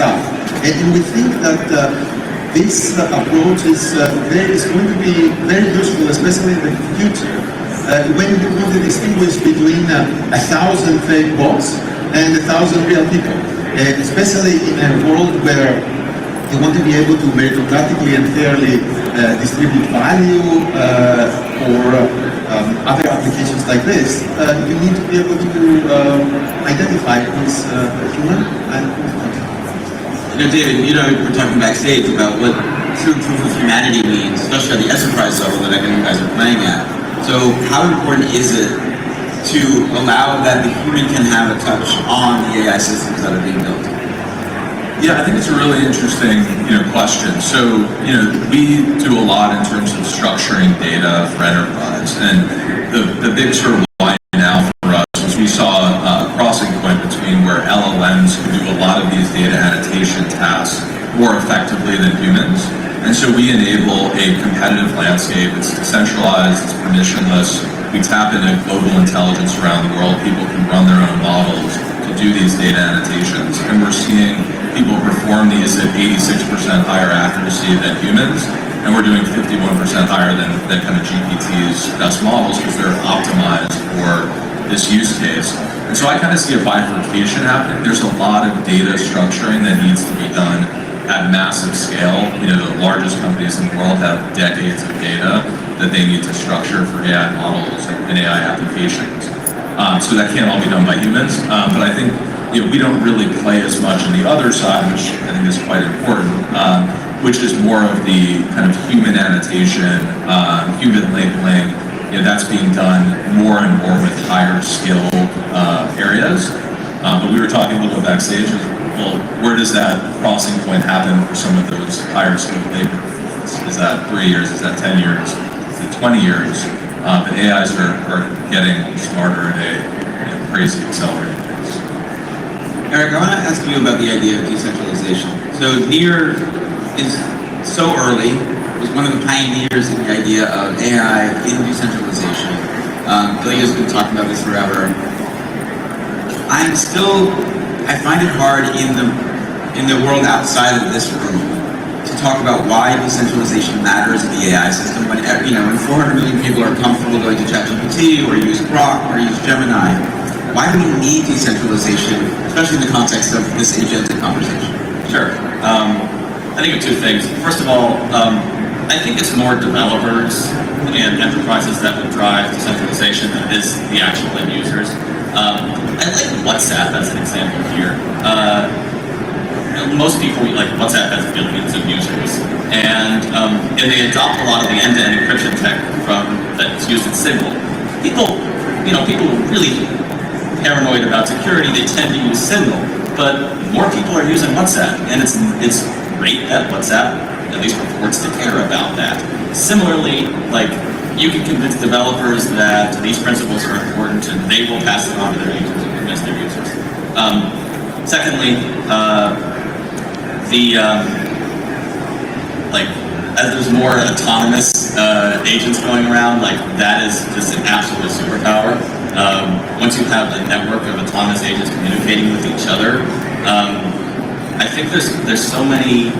stuff. And we think that this approach is going to be very useful, especially in the future, when you want to distinguish between 1,000 fake bots and 1,000 real people, especially in a world where you want to be able to meritocratically and fairly distribute value or other applications like this. You need to be able to identify who's human and who's not. David, we're talking backstage about what true proof of humanity means, especially at the enterprise level that I know you guys are playing at. So how important is it to allow that the human can have a touch on the AI systems that are being built? Yeah, I think it's a really interesting, question. So, we do a lot in terms of structuring data for enterprise, and the big sort of line now for us is we saw a crossing point between where LLMs can do a lot of these data annotation tasks more effectively than humans, and so we enable a competitive landscape. It's decentralized, it's permissionless. We tap into global intelligence around the world. People can run their own models to do these data annotations, and we're seeing people perform these at 86% higher accuracy than humans, and we're doing 51% higher than kind of GPT's best models because they're optimized for this use case. And so I kind of see a bifurcation happening. There's a lot of data structuring that needs to be done at massive scale. The largest companies in the world have decades of data that they need to structure for AI models and AI applications. So that can't all be done by humans, but I think we don't really play as much on the other side, which I think is quite important, which is more of the kind of human annotation, human labeling. That's being done more and more with higher skilled areas. But we were talking a little bit backstage, well, where does that crossing point happen for some of those higher skilled labor? Is that 3 years? Is that 10 years? Is it 20 years? But AIs are getting smarter at a crazy accelerated pace. Eric, I want to ask you about the idea of decentralization. So Near is so early, was one of the pioneers in the idea of AI in decentralization. Ilya's been talking about this forever. I find it hard in the world outside of this room to talk about why decentralization matters in the AI system when 400 million people are comfortable going to ChatGPT or use Grok or use Gemini. Why do we need decentralization, especially in the context of this agentic conversation? Sure. I think of two things. First of all, I think it's more developers and enterprises that will drive decentralization than it is the actual end users. I like WhatsApp as an example here. Most people like WhatsApp has billions of users, and they adopt a lot of the end-to-end encryption tech that's used in Signal. People are really paranoid about security. They tend to use Signal, but more people are using WhatsApp, and it's great that WhatsApp at least purports to care about that. Similarly, you can convince developers that these principles are important, and they will pass it on to their users and convince their users. Secondly, as there's more autonomous agents going around, that is just an absolute superpower. Once you have a network of autonomous agents communicating with each other, I think there's so many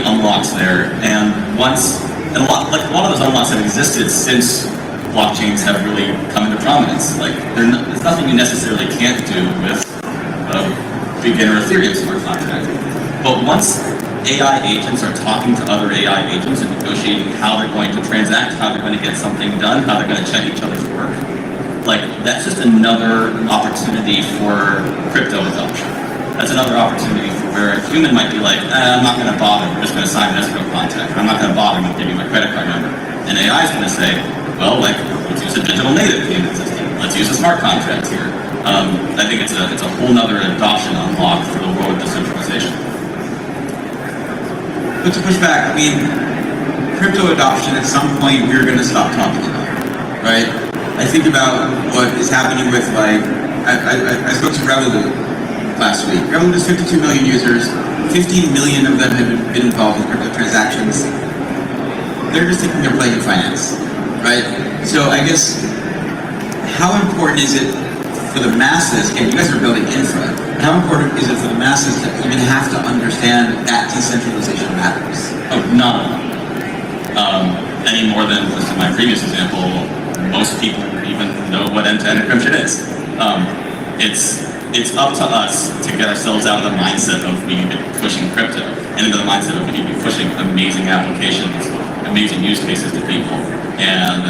unlocks there, and a lot of those unlocks have existed since blockchains have really come into prominence. There's nothing you necessarily can't do with a beginner Ethereum smart contract. But once AI agents are talking to other AI agents and negotiating how they're going to transact, how they're going to get something done, how they're going to check each other's work, that's just another opportunity for crypto adoption. That's another opportunity for where a human might be like, I'm not going to bother, I'm just going to sign an escrow contract. I'm not going to bother with giving my credit card number. And AI is going to say, well, let's use a digital native payment system. Let's use a smart contract here. I think it's a whole nother adoption unlock for the world of decentralization. But to push back, crypto adoption at some point we're going to stop talking about, right? I think about what is happening with I spoke to Revolut last week. Revolut has 52 million users. 15 million of them have been involved in crypto transactions. They're just thinking they're playing in finance, right? So I guess, how important is it for the masses, and you guys are building infra, How important is it for the masses to even have to understand that decentralization matters? Oh, not any more than just in my previous example, most people even know what end-to-end encryption is. It's up to us to get ourselves out of the mindset of we need to be pushing crypto and into the mindset of we need to be pushing amazing applications, amazing use cases to people. And